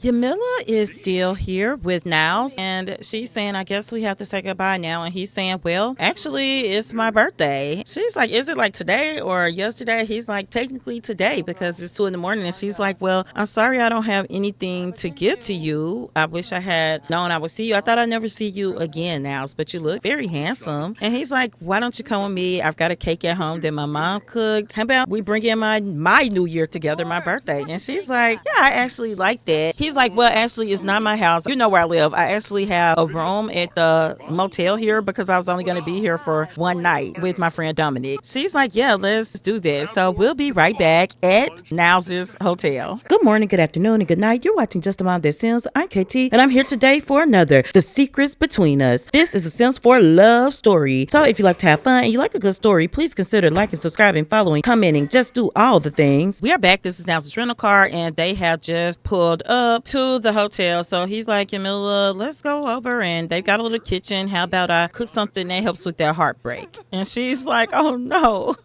Yamilla is still here with Nyles, and she's saying, I guess we have to say goodbye now. And he's saying, well, actually, it's my birthday. She's like, is it like today or yesterday? He's like, technically today because it's 2 in the morning. And she's like, well, I'm sorry I don't have anything to give to you. I wish I had known I would see you. I thought I'd never see you again, Nyles, but you look very handsome. And he's like, why don't you come with me? I've got a cake at home that my mom cooked. How about we bring in my New Year together, my birthday? And she's like, yeah, I actually like that. He's like, well, actually, it's not my house. You know where I live. I actually have a room at the motel here because I was only going to be here for one night with my friend Dominic. She's like, yeah, let's do that. So we'll be right back at Nyles' hotel. Good morning, good afternoon, and good night. You're watching Justamomthatsims. I'm KT, and I'm here today for another The Secrets Between Us. This is a Sims 4 love story. So if you like to have fun and you like a good story, please consider liking, subscribing, following, commenting. Just do all the things. We are back. This is Nyles' rental car, and they have just pulled up to the hotel. So he's like, Yamilla, let's go over, and they've got a little kitchen. How about I cook something that helps with their heartbreak? And she's like, oh no.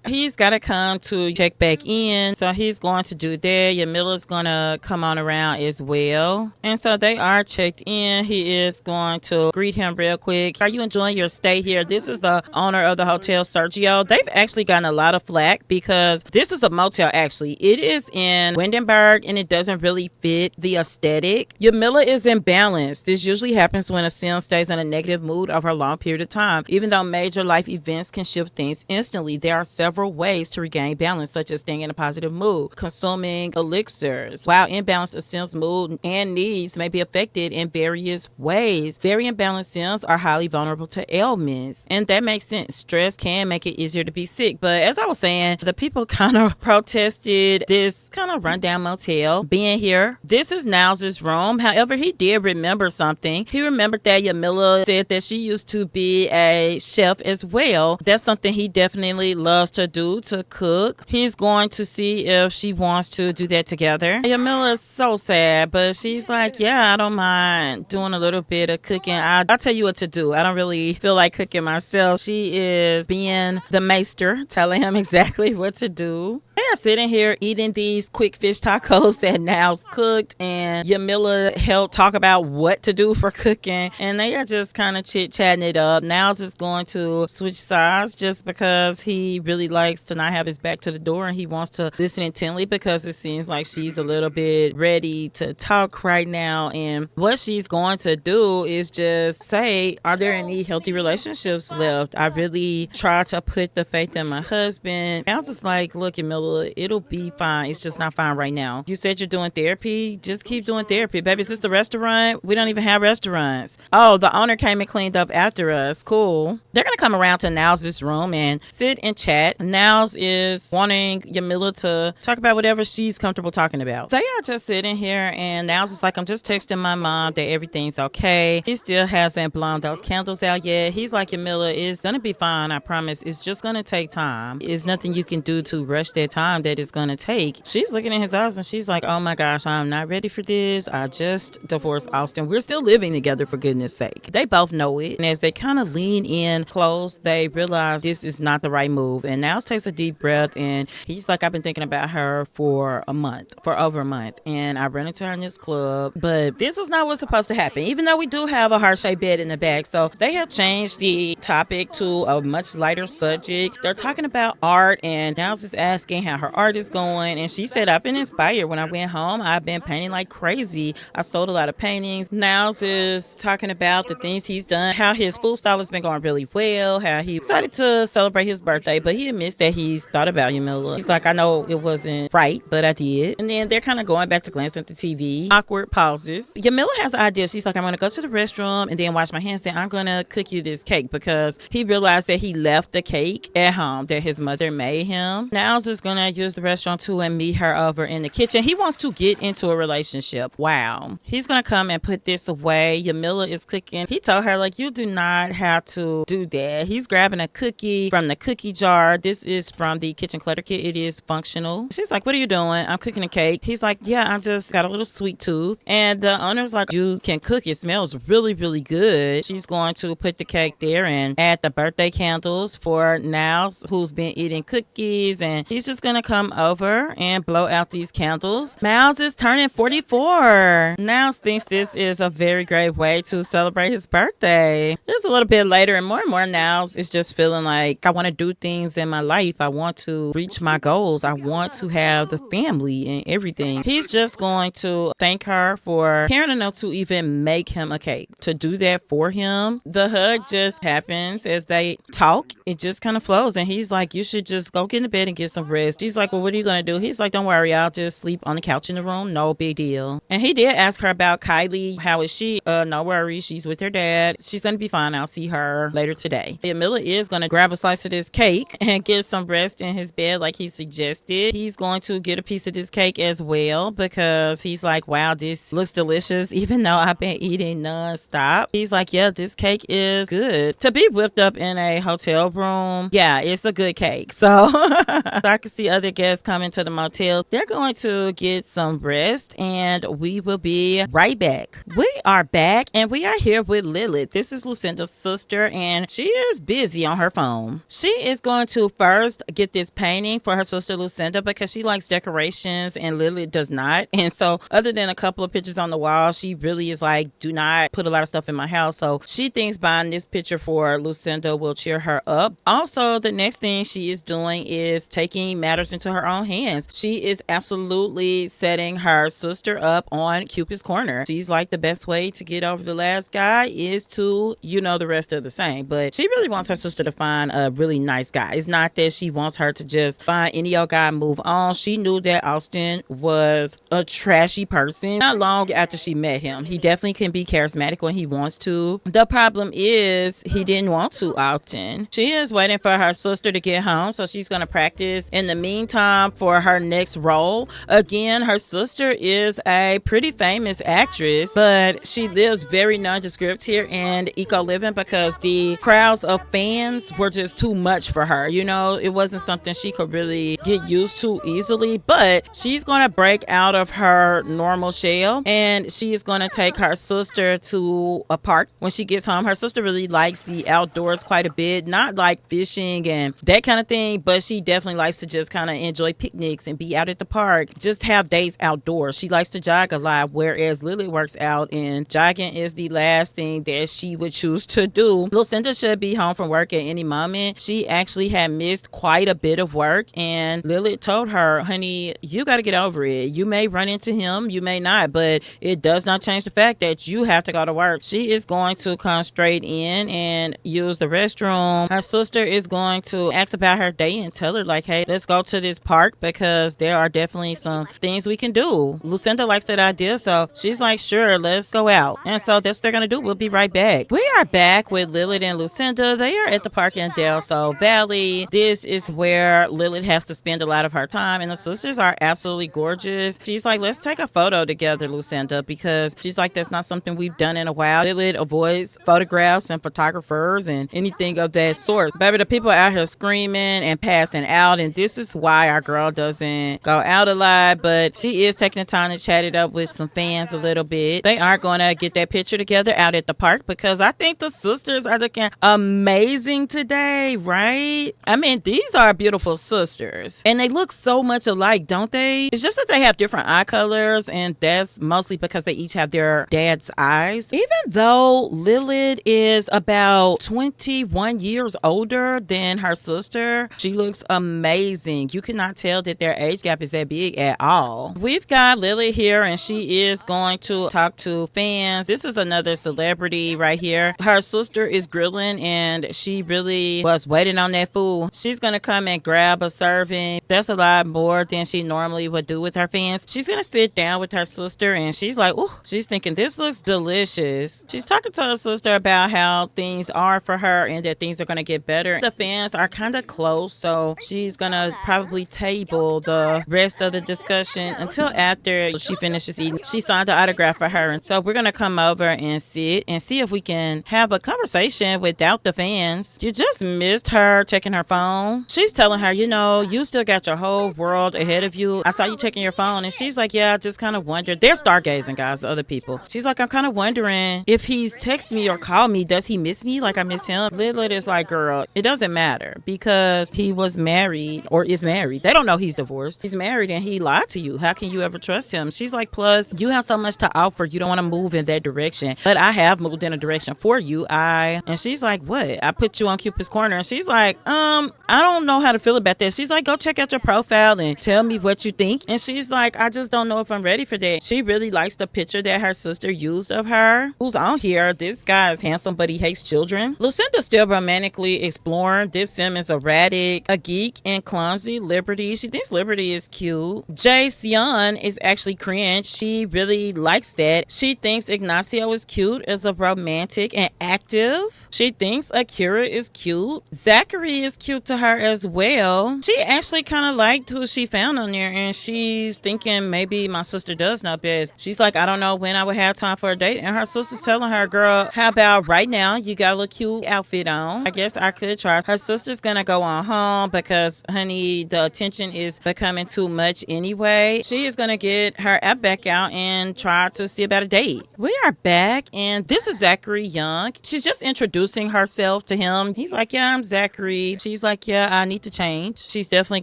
He's got to come to check back in, so he's going to do that. Yamilla's going to come on around as well. And so they are checked in. He is going to greet him real quick. Are you enjoying your stay here? This is the owner of the hotel, Sergio. They've actually gotten a lot of flack because this is a motel, actually. It is in Windenburg, and it doesn't really fit the aesthetic. Yamilla is imbalanced. This usually happens when a sim stays in a negative mood over a long period of time. Even though major life events can shift things instantly, there are several ways to regain balance, such as staying in a positive mood, consuming elixirs. While imbalanced, a sim's mood and needs may be affected in various ways. Very imbalanced sims are highly vulnerable to ailments, and that makes sense. Stress can make it easier to be sick, but as I was saying, the people kind of protested this kind of rundown motel being here. This is Nyles' room. However, he did remember something. He remembered that Yamilla said that she used to be a chef as well. That's something he definitely loves to do, to cook. He's going to see if she wants to do that together. Yamilla is so sad, but she's like, yeah, I don't mind doing a little bit of cooking. I'll tell you what to do. I don't really feel like cooking myself. She is being the maester, telling him exactly what to do. They are sitting here eating these quick fish tacos that Nyles cooked, and Yamilla helped talk about what to do for cooking, and they are just kind of chit-chatting it up. Nyles is going to switch sides just because he really likes to not have his back to the door, and he wants to listen intently because it seems like she's a little bit ready to talk right now. And what she's going to do is just say, are there any healthy relationships left? I really try to put the faith in my husband. Nyles is like, look, Yamilla, it'll be fine. It's just not fine right now. You said you're doing therapy. Just keep doing therapy. Baby, is this the restaurant? We don't even have restaurants. Oh, the owner came and cleaned up after us. Cool. They're going to come around to Nyles' room and sit and chat. Nyles is wanting Yamilla to talk about whatever she's comfortable talking about. They are just sitting here, and Nyles is like, I'm just texting my mom that everything's okay. He still hasn't blown those candles out yet. He's like, Yamilla, it's going to be fine. I promise. It's just going to take time. It's nothing you can do to rush that time that it's going to take. She's looking in his eyes, and she's like, oh my gosh, I'm not ready for this. I just divorced Austin. We're still living together, for goodness sake. They both know it, and as they kind of lean in close, they realize this is not the right move. And Nyles takes a deep breath, and he's like, I've been thinking about her for over a month, and I ran into her in this club, but this is not what's supposed to happen, even though we do have a heart-shaped bed in the back. So they have changed the topic to a much lighter subject. They're talking about art, and Nyles is asking how her art is going, and she said, I've been inspired. When I went home, I've been painting like crazy. I sold a lot of paintings. Nyles is talking about the things he's done, how his food style has been going really well, how he decided to celebrate his birthday, but he admits that he's thought about Yamilla. He's like, I know it wasn't right, but I did. And then they're kind of going back to glancing at the TV. Awkward pauses. Yamilla has an idea. She's like, I'm going to go to the restroom and then wash my hands. Then I'm going to cook you this cake, because he realized that he left the cake at home that his mother made him. Nyles is going to use the restaurant too and meet her over in the kitchen. He wants to get into a relationship. Wow. He's going to come and put this away. Yamilla is cooking. He told her, like, you do not have to do that. He's grabbing a cookie from the cookie jar. This is from the kitchen clutter kit. It is functional. She's like, what are you doing? I'm cooking a cake. He's like, yeah, I just got a little sweet tooth. And the owner's like, you can cook. It smells really, really good. She's going to put the cake there and add the birthday candles for Nyles, who's been eating cookies, and he's just going to come over and blow out these candles. Nyles is turning 44. Nyles thinks this is a very great way to celebrate his birthday. It's a little bit later, and more Nyles is just feeling like, I want to do things in my life. I want to reach my goals. I want to have the family and everything. He's just going to thank her for caring enough to even make him a cake, to do that for him. The hug just happens as they talk. It just kind of flows, and he's like, you should just go get in the bed and get some rest. She's like, well, what are you going to do? He's like, don't worry, I'll just sleep on the couch in the room. No big deal. And he did ask her about Kylie. How is she? No worries. She's with her dad. She's going to be fine. I'll see her later today. Yamilla is going to grab a slice of this cake and get some rest in his bed like he suggested. He's going to get a piece of this cake as well because he's like, wow, this looks delicious even though I've been eating non-stop. He's like, yeah, this cake is good. To be whipped up in a hotel room, yeah, it's a good cake. So I can see other guests coming to the motel. They're going to get some rest and we will be right back. We are back and we are here with Lilith. This is Lucinda's sister and she is busy on her phone. She is going to first get this painting for her sister Lucinda because she likes decorations and Lilith does not. And so other than a couple of pictures on the wall, she really is like, do not put a lot of stuff in my house. So she thinks buying this picture for Lucinda will cheer her up. Also, the next thing she is doing is taking matters into her own hands. She is absolutely setting her sister up on Cupid's corner. She's like, the best way to get over the last guy is to, the rest of the same. But she really wants her sister to find a really nice guy. It's not that she wants her to just find any old guy and move on. She knew that Austin was a trashy person not long after she met him. He definitely can be charismatic when he wants to. The problem is he didn't want to often. She is waiting for her sister to get home, so she's going to practice in the meantime for her next role. Again, her sister is a pretty famous actress, but she lives very nondescript here in Eco Living because the crowds of fans were just too much for her. It wasn't something she could really get used to easily, but she's going to break out of her normal shell and she is going to take her sister to a park when she gets home. Her sister really likes the outdoors quite a bit, not like fishing and that kind of thing, but she definitely likes to just kind of enjoy picnics and be out at the park, just have days outdoors. She likes to jog a lot, whereas Lily works out and jogging is the last thing that she would choose to do. Lucinda should be home from work at any moment. She actually had missed quite a bit of work and Lily told her, honey, you got to get over it. You may run into him, you may not, but it does not change the fact that you have to go to work. She is going to come straight in and use the restroom. Her sister is going to ask about her day and tell her like, hey, let's go to this park because there are definitely some things we can do. Lucinda likes that idea, so she's like, sure, let's go out. And so that's what they're going to do. We'll be right back. We are back with Lilith and Lucinda. They are at the park in Del Sol Valley. This is where Lilith has to spend a lot of her time, and the sisters are absolutely gorgeous. She's like, let's take a photo together, Lucinda, because she's like, that's not something we've done in a while. Lilith avoids photographs and photographers and anything of that sort. Baby, the people out here screaming and passing out, and this is why our girl doesn't go out a lot, but she is taking the time to chat it up with some fans a little bit. They are going to get that picture together out at the park because I think the sisters are looking amazing today, right? I mean, these are beautiful sisters and they look so much alike, don't they? It's just that they have different eye colors, and that's mostly because they each have their dad's eyes. Even though Lilith is about 21 years older than her sister, she looks amazing. You cannot tell that their age gap is that big at all. We've got Lily here and she is going to talk to fans. This is another celebrity right here. Her sister is grilling and she really was waiting on that food. She's going to come and grab a serving. That's a lot more than she normally would do with her fans. She's going to sit down with her sister and she's like, ooh, she's thinking this looks delicious. She's talking to her sister about how things are for her and that things are going to get better. The fans are kind of close, so she's going to probably table the rest of the discussion until after she finishes eating. She signed the autograph for her, and so we're going to come over and sit and see if we can have a conversation without the fans. You just missed her checking her phone. She's telling her, you still got your whole world ahead of you. I saw you checking your phone, and she's like, yeah, I just kind of wondered. They're stargazing, guys, the other people. She's like, I'm kind of wondering if he's texted me or called me. Does he miss me like I miss him? Lilith is like, girl, it doesn't matter because he was married or is married. They don't know he's divorced. He's married and he lied to you. How can you ever ever trust him. She's like, plus you have so much to offer. You don't want to move in that direction. But I have moved in a direction for you. And she's like, what? I put you on Cupid's corner. And she's like, I don't know how to feel about that. She's like, go check out your profile and tell me what you think. And she's like, I just don't know if I'm ready for that. She really likes the picture that her sister used of her. Who's on here? This guy is handsome, but he hates children. Lucinda's still romantically exploring. This Sim is erratic, a geek, and clumsy. Liberty, she thinks Liberty is cute. Jason is actually cringe. She really likes that. She thinks Ignacio is cute as a romantic and active. She thinks Akira is cute. Zachary is cute to her as well. She actually kind of liked who she found on there, and she's thinking maybe my sister does know best. She's like, I don't know when I would have time for a date, and her sister's telling her, girl, how about right now? You got a little cute outfit on. I guess I could try. Her sister's gonna go on home because, honey, the attention is becoming too much anyway. She is gonna get her app back out and try to see about a date. We are back, and this is Zachary Young. She's just introducing herself to him. He's like, yeah, I'm Zachary. She's like, yeah, I need to change. She's definitely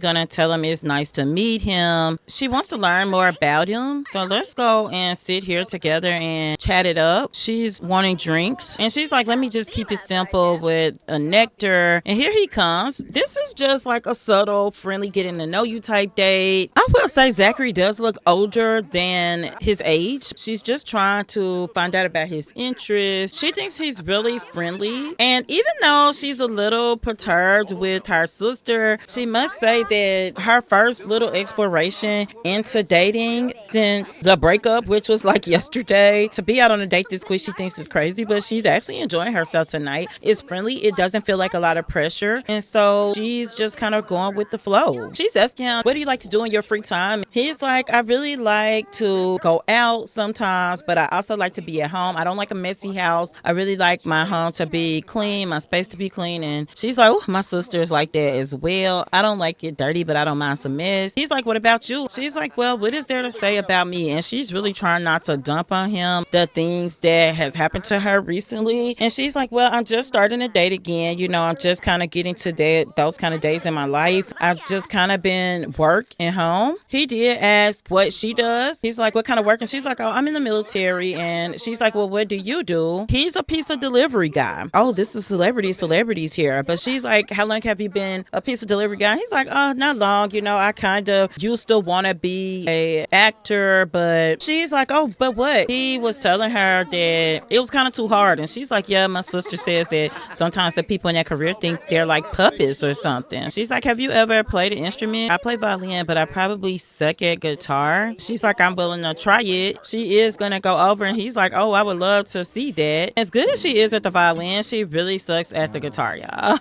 gonna tell him it's nice to meet him. She wants to learn more about him. So let's go and sit here together and chat it up. She's wanting drinks, and she's like, let me just keep it simple with a nectar. And here he comes. This is just like a subtle, friendly, getting to know you type date. I will say Zachary does look older than his age. She's just trying to find out about his interests. She thinks he's really friendly. And even though she's a little perturbed with her sister, she must say that her first little exploration into dating since the breakup, which was like yesterday, to be out on a date this quick, she thinks is crazy, but she's actually enjoying herself tonight. It's friendly. It doesn't feel like a lot of pressure. And so she's just kind of going with the flow. She's asking him, what do you like to do in your free time? He's like, I really like to go out sometimes, but I also like to be at home. I don't like a messy house. I really like my home to be clean, my space to be clean. And she's like, oh, my sister is like that as well. I don't like it dirty, but I don't mind some mess. He's like, what about you? She's like, well, what is there to say about me? And she's really trying not to dump on him the things that has happened to her recently. And she's like, well, I'm just starting to date again. You know, I'm just kind of getting to those kind of days in my life. I've just kind of been work and home. He did ask what she does. He's like, what kind of work? And she's like, oh, I'm in the military. And she's like, well, what do you do? He's a pizza delivery guy. Oh, this is celebrities here. But she's like, how long have you been a pizza delivery guy? He's like, oh, not long. You know, I kind of used to want to be a actor, but she's like, oh, but what? He was telling her that it was kind of too hard. And she's like, yeah, my sister says that sometimes the people in that career think they're like puppets or something. She's like, have you ever played an instrument? I play violin, but I probably suck at guitar. She's like, I'm willing to try it. She is going to go over, and he's like, oh, I would love to see that. As good as she is at the violin, she really sucks at the guitar, y'all.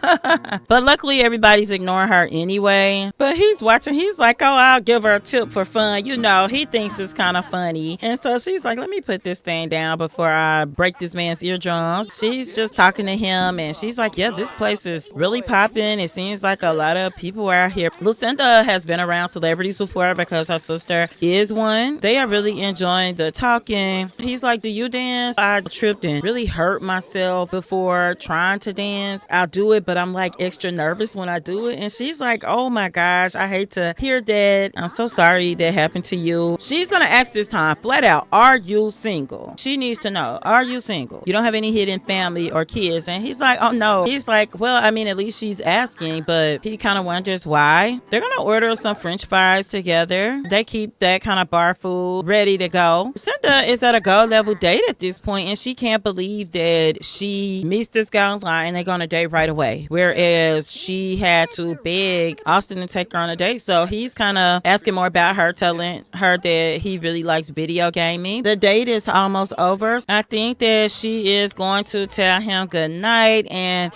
But luckily, everybody's ignoring her anyway. But he's watching. He's like, oh, I'll give her a tip for fun. You know, he thinks it's kind of funny. And so she's like, let me put this thing down before I break this man's eardrums. She's just talking to him, and she's like, yeah, this place is really popping. It seems like a lot of people are here. Lucinda has been around celebrities before because her sister is one. They are really enjoying the talking. He's like, do you dance? I tripped and really hurt myself before trying to dance. I'll do it, but I'm like extra nervous when I do it. And she's like, oh my gosh, I hate to hear that. I'm so sorry that happened to you. She's gonna ask this time flat out, are you single? She needs to know, are you single? You don't have any hidden family or kids? And he's like, oh no. He's like, well, I mean, at least she's asking, but he kind of wonders why. They're gonna order some French fries together. They keep that kind of bar food ready to go. Lucinda is at a gold level date at this point, and she can't believe that she meets this guy online and they're gonna date right away. Whereas she had to beg Austin to take her on a date. So he's kind of asking more about her, telling her that he really likes video gaming. The date is almost over. I think that she is going to tell him good night, and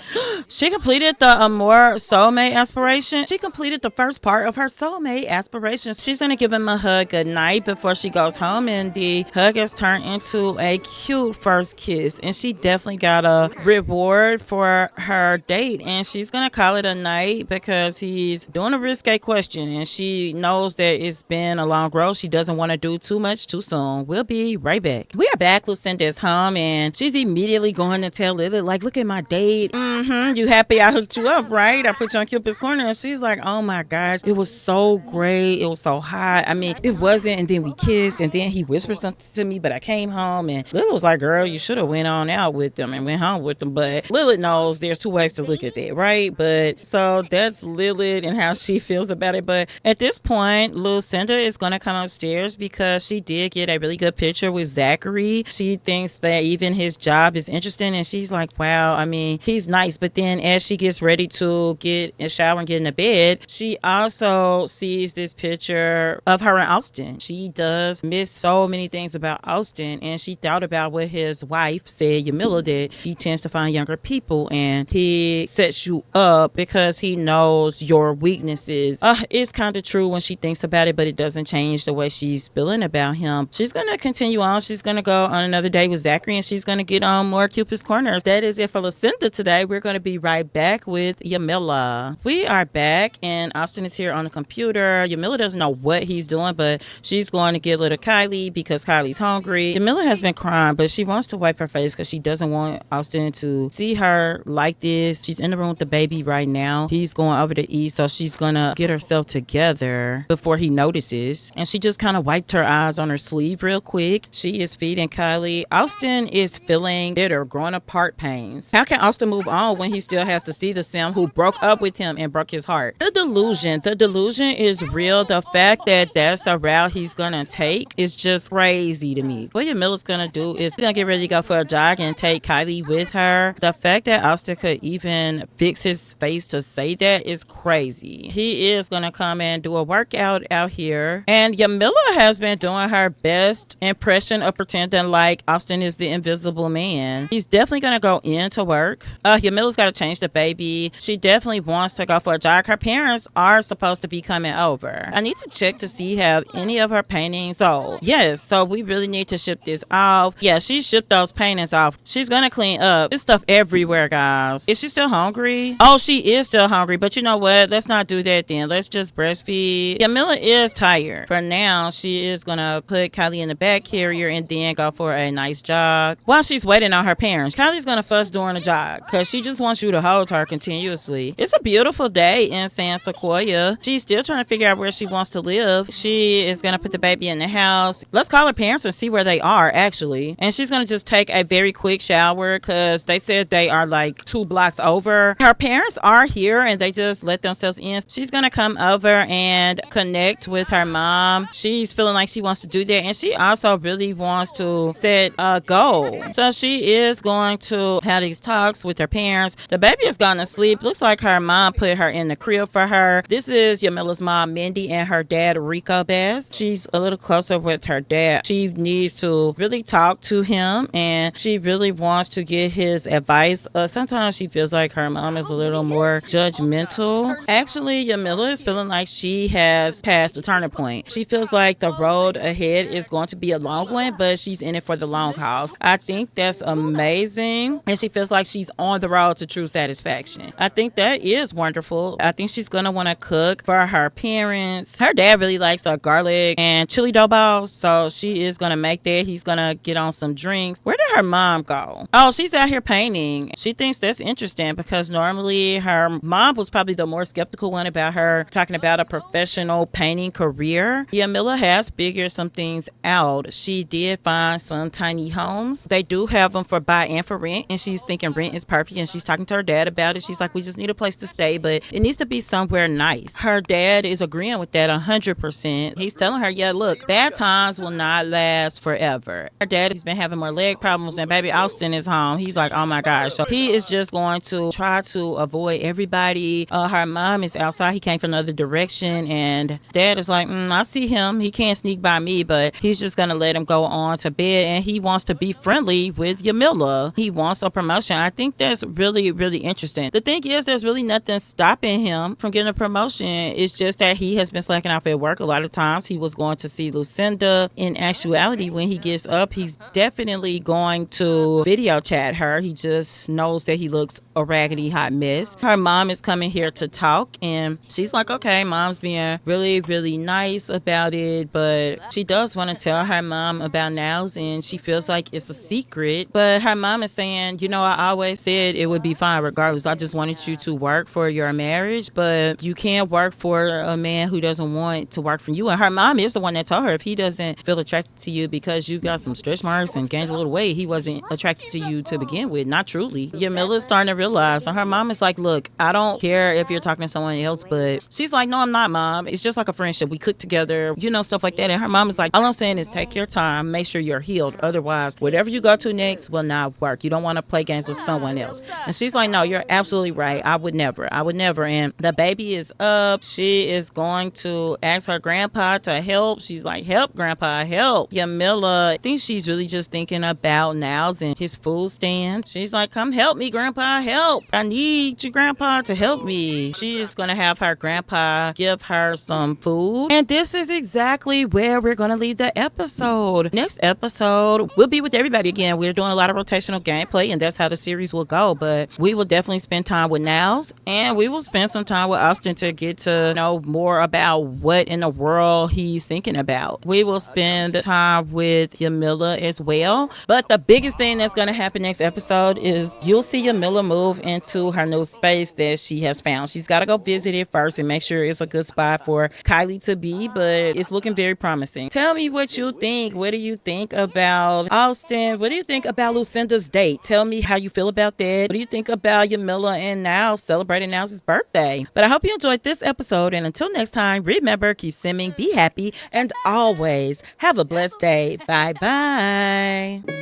she completed the Amor soulmate aspiration. She completed the first part of her soulmate aspiration. She's gonna give him a hug good night before she goes home, and the hug has turned into a cute first kiss, and she definitely got a reward for her date, and she's gonna call it a night because he's doing a risque question, and she knows that it's been a long road. She doesn't want to do too much too soon. We'll be right back. We are back. Lucinda's home, and she's immediately going to tell Lily, like, look at my date. You happy I hooked you up, right? I put you on Cupid's corner. And she's like, oh my gosh, it was so great. It was so hot. I mean, it wasn't, and then we kissed, and then he whispered something to me, but I came home, and Lilith was like, girl, you should have went on out with them and went home with them. But Lilith knows there's two ways to look at that, right? But so that's Lilith and how she feels about it. But at this point, Lucinda is going to come upstairs because she did get a really good picture with Zachary. She thinks that even his job is interesting, and she's like, wow, I mean, he's nice. But then as she gets ready to get a shower and get into bed, she also sees this picture of her and Austin. She does miss so many things about Austin, and she thought about what his wife said, Yamilla, that he tends to find younger people and he sets you up because he knows your weaknesses. It's kind of true when she thinks about it, but it doesn't change the way she's feeling about him. She's going to continue on. She's going to go on another day with Zachary, and she's going to get on more Cupid's Corners. That is it for Lucinda today. We're going to be right back with Yamilla. We are back, and Austin is here on the computer. Yamilla doesn't know what he's doing, but she's going to get little Kylie because Kylie's hungry. Yamilla has been crying, but she wants to wipe her face because she doesn't want Austin to see her like this. She's in the room with the baby right now. He's going over to eat, so she's going to get herself together before he notices. And she just kind of wiped her eyes on her sleeve real quick. She is feeding Kylie. Austin is feeling bitter, growing apart pains. How can Austin move on when he still has to see the Sim who broke up with him and broke his heart? The delusion is real. The fact that that's the route he's going to take is just crazy to me. What Yamilla's going to do is we're going to get ready to go for a jog and take Kylie with her. The fact that Austin could even fix his face to say that is crazy. He is going to come and do a workout out here. And Yamilla has been doing her best impression of pretending like Austin is the invisible man. He's definitely going to go into work. Yamilla's got to change the baby. She definitely wants to go for a jog. Her parents are supposed to be coming over. I need to check to see have any of her paintings sold. Yes, so we really need to ship this off. Yeah, she shipped those paintings off. She's going to clean up. There's stuff everywhere, guys. Is she still hungry? Oh, she is still hungry. But you know what? Let's not do that then. Let's just breastfeed. Yamilla is tired. For now, she is going to put Kylie in the back carrier and then go for a nice jog. While she's waiting on her parents, Kylie's going to fuss during the jog because she just wants you to hold her continuously. It's a beautiful day in San Sequoia. She's still trying to figure out where she wants to live. She is going to put the baby in the house. Let's call her parents and see where they are, actually. And she's going to just take a very quick shower because they said they are like 2 blocks over. Her parents are here and they just let themselves in. She's going to come over and connect with her mom. She's feeling like she wants to do that, and she also really wants to set a goal. So she is going to have these talks with her parents. The baby is going to sleep. Looks like her mom put her in the crib for her. This is Yamilla's mom, Mindy, and her dad, Rico Bass. She's a little closer with her dad. She needs to really talk to him, and she really wants to get his advice. Sometimes she feels like her mom is a little more judgmental. Actually, Yamilla is feeling like she has passed a turning point. She feels like the road ahead is going to be a long one, but she's in it for the long haul. I think that's amazing, and she feels like she's on the road to true satisfaction. I think that is wonderful. I think she's going to want to cook for her parents. Her dad really likes garlic and chili dough balls, so she is going to make that. He's going to get on some drinks. Where did her mom go? Oh, she's out here painting. She thinks that's interesting because normally her mom was probably the more skeptical one about her talking about a professional painting career. Yamilla has figured some things out. She did find some tiny homes. They do have them for buy and for rent, and she's thinking rent is perfect, and she's talking to her dad about it. She's like, we just need a place to stay, but it needs to be somewhere nice. Her dad is agreeing with that 100%. He's telling her, yeah, look, bad times will not last forever. Her dad has been having more leg problems, and baby Austin is home. He's like, oh my gosh. So he is just going to try to avoid everybody. Her mom is outside. He came from another direction, and dad is like, I see him. He can't sneak by me, but he's just going to let him go on to bed, and he wants to be friendly with Yamilla. He wants a promotion. I think that's really, really interesting. The thing is, there's really nothing stopping him from getting a promotion. It's just that he has been slacking off at work. A lot of times he was going to see Lucinda. In actuality, when he gets up, he's definitely going to video chat her. He just knows that he looks a raggedy hot mess. Her mom is coming here to talk, and she's like, okay, mom's being really, really nice about it, but she does want to tell her mom about Nyles, and she feels like it's a secret. But her mom is saying, I always said it would be fine regardless. I just wanted you to work for your marriage, but you can't work for a man who doesn't want to work for you. And her mom is the one that told her if he doesn't feel attracted to you because you got some stretch marks and gained a little weight, he wasn't attracted to you to begin with. Not truly. Yamilla's starting to realize. So her mom is like, look, I don't care if you're talking to someone else, but she's like, no, I'm not, Mom. It's just like a friendship. We cook together, stuff like that. And her mom is like, all I'm saying is take your time, make sure you're healed. Otherwise, whatever you go to next will not work. You don't want to play games with someone else. And she's like, no, you're absolutely right. I would never. And the baby is up. She is going to ask her grandpa to help. She's like, help, grandpa, help. Yamilla, I think she's really just thinking about Nyles and his food stand. She's like, come help me, grandpa, help. I need your grandpa to help me. She is going to have her grandpa give her some food. And this is exactly where we're going to leave the episode. Next episode, we'll be with everybody again. We're doing a lot of rotational gameplay, and that's how the series will go. But we will definitely spend time with Nyles, and we will spend some time with Austin to get to know more about what in the world he's thinking about. We will spend time with Yamilla as well. But the biggest thing that's going to happen next episode is you'll see Yamilla move into her new space that she has found. She's got to go visit it first and make sure it's a good spot for Kylie to be, but it's looking very promising. Tell me what you think. What do you think about Austin? What do you think about Lucinda's date? Tell me how you feel about that. What do you think about Yamilla and Nyles celebrating Nyles' birthday? But I hope you enjoyed this episode, and until next time, remember, keep simming, be happy, and always have a blessed day. Bye-bye.